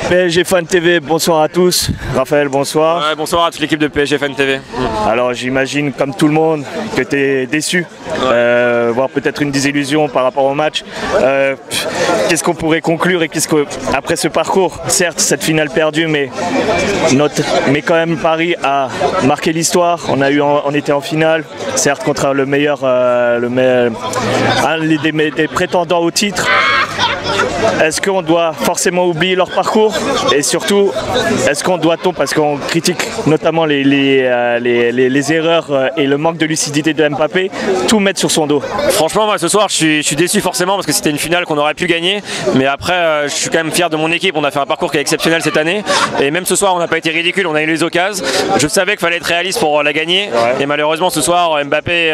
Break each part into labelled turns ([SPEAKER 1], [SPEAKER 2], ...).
[SPEAKER 1] PSG Fan TV, bonsoir à tous. Raphaël, bonsoir.
[SPEAKER 2] Ouais, bonsoir à toute l'équipe de PSG Fan TV.
[SPEAKER 1] Alors j'imagine, comme tout le monde, que tu es déçu, voire peut-être une désillusion par rapport au match. Qu'est-ce qu'on pourrait conclure et après ce parcours, certes cette finale perdue, mais quand même Paris a marqué l'histoire. On était en finale, certes contre le meilleur, un des prétendants au titre. Est-ce qu'on doit forcément oublier leur parcours? Et surtout, est-ce qu'on doit-on, parce qu'on critique notamment les erreurs et le manque de lucidité de Mbappé, tout mettre sur son dos?
[SPEAKER 2] Franchement, moi ce soir je suis déçu forcément parce que c'était une finale qu'on aurait pu gagner. Mais après, je suis quand même fier de mon équipe. On a fait un parcours qui est exceptionnel cette année. Et même ce soir, on n'a pas été ridicule, on a eu les occasions. Je savais qu'il fallait être réaliste pour la gagner. Ouais. Et malheureusement, ce soir, Mbappé,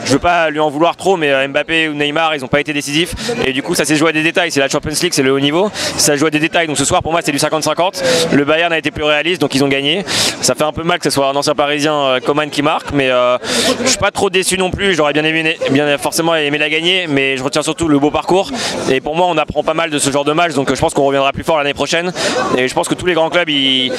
[SPEAKER 2] je veux pas lui en vouloir trop, mais Mbappé ou Neymar, ils n'ont pas été décisifs. Et du coup, ça s'est joué à des détails. C'est la Champions League, c'est le haut niveau. Ça joue à des détails. Donc ce soir, pour moi, c'est du 50-50. Le Bayern a été plus réaliste, donc ils ont gagné. Ça fait un peu mal que ce soit un ancien Parisien, Coman, qui marque, mais je suis pas trop déçu non plus. J'aurais forcément aimé la gagner, mais je retiens surtout le beau parcours. Et pour moi, on apprend pas mal de ce genre de match, donc je pense qu'on reviendra plus fort l'année prochaine. Et je pense que tous les grands clubs, ils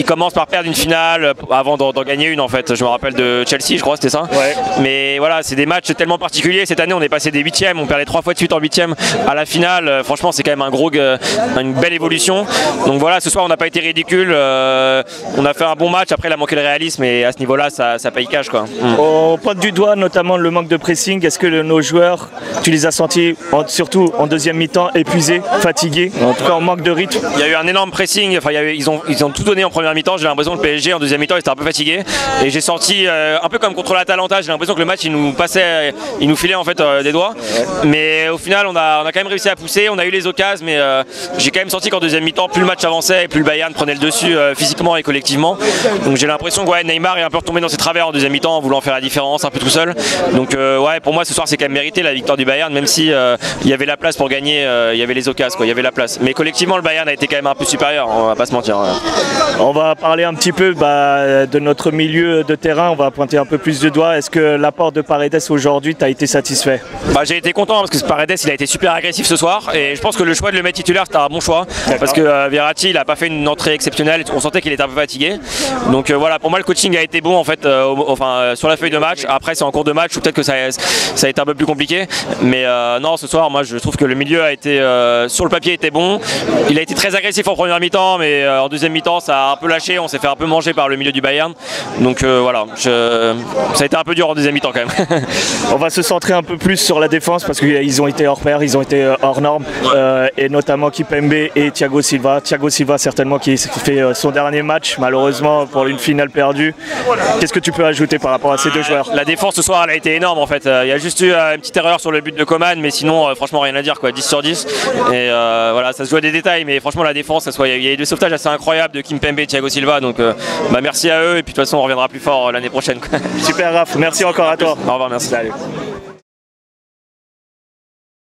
[SPEAKER 2] commencent par perdre une finale avant d'en gagner une en fait. Je me rappelle de Chelsea, je crois, c'était ça. Ouais. Mais voilà, c'est des matchs tellement particuliers. Cette année, on est passé des 8e, on perdait 3 fois de suite en 8e à la finale. Franchement, c'est quand même une belle évolution. Donc voilà, ce soir, on n'a pas été ridicule. On a fait un bon match. Après, il a manqué le réalisme et à ce niveau-là, ça paye cash, quoi.
[SPEAKER 1] On pointe du doigt notamment le manque de pressing. Est-ce que nos joueurs, tu les as sentis, surtout en deuxième mi-temps, épuisés, fatigués, en tout cas en manque de rythme?
[SPEAKER 2] Il y a eu un énorme pressing. Enfin, ils ont tout donné en première mi-temps. J'ai l'impression que le PSG en deuxième mi-temps, ils étaient un peu fatigués. Et j'ai senti un peu comme contre l'Atalanta. J'ai l'impression que le match, il nous passait, il nous filait en fait des doigts. Mais au final, on a quand même réussi à pousser. On a eu les occasions, mais j'ai quand même senti qu'en deuxième mi-temps, plus le match avançait et plus le Bayern prenait le dessus physiquement et collectivement. Donc j'ai l'impression que Neymar est un peu retombé dans ses travers en deuxième mi-temps en voulant faire la différence un peu tout seul. Donc pour moi ce soir c'est quand même mérité la victoire du Bayern, même si il y avait la place pour gagner, il y avait les occasions, il y avait la place. Mais collectivement le Bayern a été quand même un peu supérieur, on va pas se mentir.
[SPEAKER 1] On va parler un petit peu de notre milieu de terrain, on va pointer un peu plus de doigts. Est-ce que l'apport de Paredes aujourd'hui t'a été satisfait?
[SPEAKER 2] J'ai été content parce que Paredes il a été super agressif ce soir et je pense que le choix de le mettre titulaire c'était un bon choix parce que Verratti il a pas fait une entrée exceptionnelle, on sentait qu'il était un peu fatigué. Donc voilà, pour moi le coaching a été bon en fait sur la feuille de match. Après c'est en cours de match ou peut-être que ça a été un peu plus compliqué. Mais non, ce soir moi je trouve que le milieu a été sur le papier était bon. Il a été très agressif en première mi-temps, mais en deuxième mi-temps ça a un peu lâché, on s'est fait un peu manger par le milieu du Bayern. Donc voilà, ça a été un peu dur en deuxième mi-temps quand même.
[SPEAKER 1] On va se centrer un peu plus sur la défense parce qu'ils ont été hors pair, ils ont été hors normes, et notamment Kimpembe et Thiago Silva. Thiago Silva certainement qui fait son dernier match malheureusement pour une finale perdue. Qu'est-ce que tu peux ajouter par rapport à ces deux joueurs?
[SPEAKER 2] La défense ce soir elle a été énorme en fait. Il y a juste eu une petite erreur sur le but de Coman, mais sinon franchement rien à dire quoi, 10 sur 10. Et voilà, ça se joue à des détails, mais franchement la défense, il y a eu des sauvetages assez incroyables de Kimpembe et Thiago Silva, donc merci à eux et puis de toute façon on reviendra plus fort l'année prochaine.
[SPEAKER 1] Super Raph, merci encore à toi.
[SPEAKER 2] Au revoir, merci.
[SPEAKER 1] Salut.